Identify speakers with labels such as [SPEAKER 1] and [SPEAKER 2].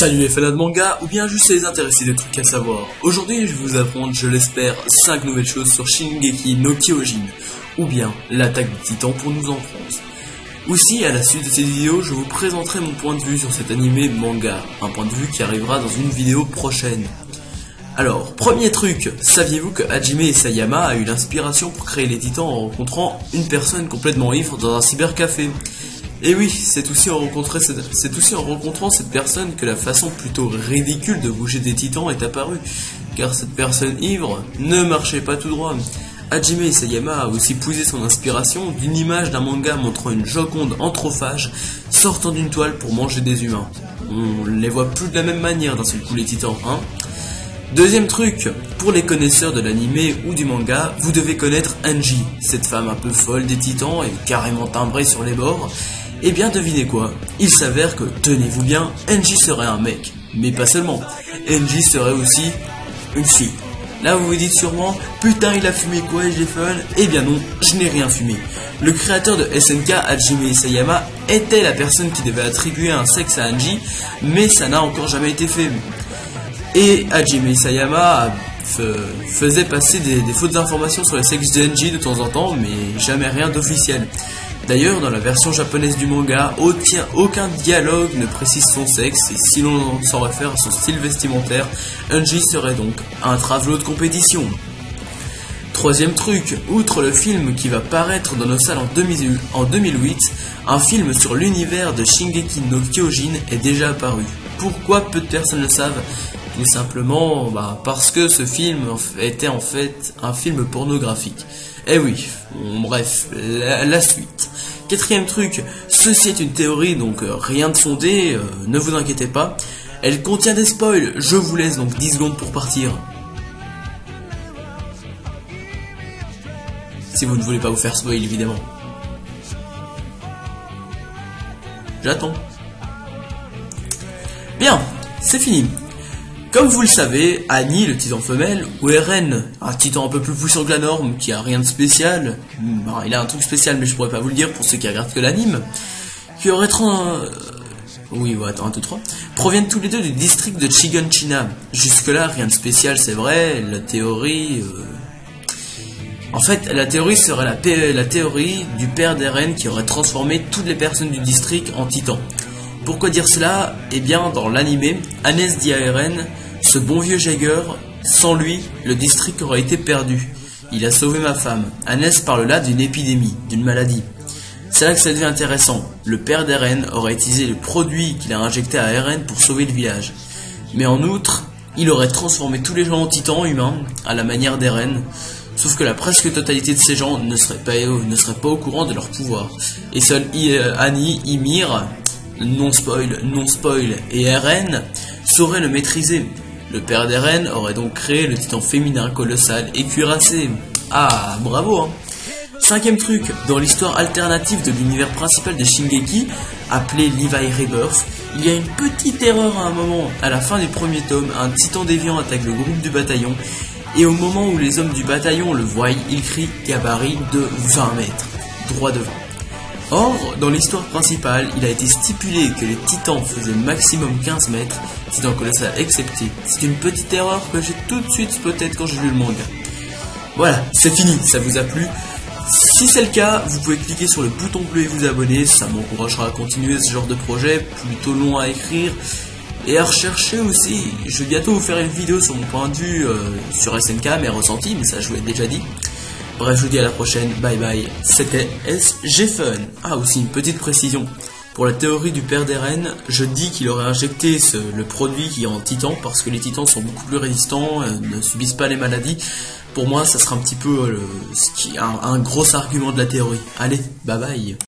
[SPEAKER 1] Salut les fans de manga, ou bien juste les intéressés des trucs à savoir. Aujourd'hui je vais vous apprendre, je l'espère, 5 nouvelles choses sur Shingeki no Kyojin, ou bien l'attaque des titans pour nous en France. Aussi, à la suite de cette vidéo, je vous présenterai mon point de vue sur cet animé manga, un point de vue qui arrivera dans une vidéo prochaine. Alors, premier truc, saviez-vous que Hajime Isayama a eu l'inspiration pour créer les titans en rencontrant une personne complètement ivre dans un cybercafé? Et oui, c'est aussi en rencontrant cette personne que la façon plutôt ridicule de bouger des titans est apparue, car cette personne ivre ne marchait pas tout droit. Hajime Isayama a aussi puisé son inspiration d'une image d'un manga montrant une Joconde anthrophage sortant d'une toile pour manger des humains. On les voit plus de la même manière d'un seul coup les titans, hein. Deuxième truc, pour les connaisseurs de l'anime ou du manga, vous devez connaître Angie, cette femme un peu folle des titans et carrément timbrée sur les bords. Et bien devinez quoi, il s'avère que, tenez-vous bien, Angie serait un mec. Mais pas seulement, Angie serait aussi une fille. Là vous vous dites sûrement, putain il a fumé quoi et j'ai fun? Eh bien non, je n'ai rien fumé. Le créateur de SNK, Hajime Isayama, était la personne qui devait attribuer un sexe à Angie, mais ça n'a encore jamais été fait. Et Hajime Isayama faisait passer des fausses informations sur le sexe de Angie de temps en temps, mais jamais rien d'officiel. D'ailleurs, dans la version japonaise du manga, aucun dialogue ne précise son sexe, et si l'on s'en réfère à son style vestimentaire, Angie serait donc un travelot de compétition. Troisième truc, outre le film qui va paraître dans nos salles en 2008, un film sur l'univers de Shingeki no Kyojin est déjà apparu. Pourquoi peu de personnes le savent? Tout simplement parce que ce film était en fait un film pornographique. Eh oui, bref, la suite. Quatrième truc, ceci est une théorie, donc rien de fondé, ne vous inquiétez pas. Elle contient des spoils, je vous laisse donc 10 secondes pour partir. Si vous ne voulez pas vous faire spoil, évidemment. J'attends. Bien, c'est fini. Comme vous le savez, Annie, le titan femelle, ou Eren, un titan un peu plus puissant que la norme, qui a rien de spécial, il a un truc spécial mais je pourrais pas vous le dire pour ceux qui regardent que l'anime, qui aurait proviennent tous les deux du district de Shiganshina. Jusque là, rien de spécial c'est vrai, la théorie... En fait, la théorie serait la théorie du père d'Eren qui aurait transformé toutes les personnes du district en titans. Pourquoi dire cela? Eh bien, dans l'anime, Hannes dit à Eren, ce bon vieux Jaeger, sans lui, le district aurait été perdu. Il a sauvé ma femme. Hannes parle là d'une épidémie, d'une maladie. C'est là que ça devient intéressant. Le père d'Eren aurait utilisé le produit qu'il a injecté à Eren pour sauver le village. Mais en outre, il aurait transformé tous les gens en titans humains, à la manière d'Eren. Sauf que la presque totalité de ces gens ne seraient pas au courant de leur pouvoir. Et seul Annie, Ymir... non spoil, et Eren saurait le maîtriser. Le père d'Eren aurait donc créé le titan féminin colossal et cuirassé. Ah, bravo, hein. Cinquième truc, dans l'histoire alternative de l'univers principal de Shingeki, appelé Levi Rebirth, il y a une petite erreur à un moment. À la fin du premier tome, un titan déviant attaque le groupe du bataillon, et au moment où les hommes du bataillon le voient, il crie gabarit de 20 mètres, droit devant. Or, dans l'histoire principale, il a été stipulé que les titans faisaient maximum 15 mètres, titan colossal excepté. C'est une petite erreur que j'ai tout de suite spotée quand j'ai lu le manga. Voilà, c'est fini, ça vous a plu? Si c'est le cas, vous pouvez cliquer sur le bouton bleu et vous abonner, ça m'encouragera à continuer ce genre de projet, plutôt long à écrire, et à rechercher aussi. Je vais bientôt vous faire une vidéo sur mon point de vue sur SNK, mes ressentis, mais ça je vous l'ai déjà dit. Bref, je vous dis à la prochaine, bye bye, c'était SG Fun. Ah, aussi une petite précision, pour la théorie du père d'Eren, je dis qu'il aurait injecté le produit qui est en titan, parce que les titans sont beaucoup plus résistants, ne subissent pas les maladies. Pour moi, ça sera un petit peu un gros argument de la théorie. Allez, bye bye.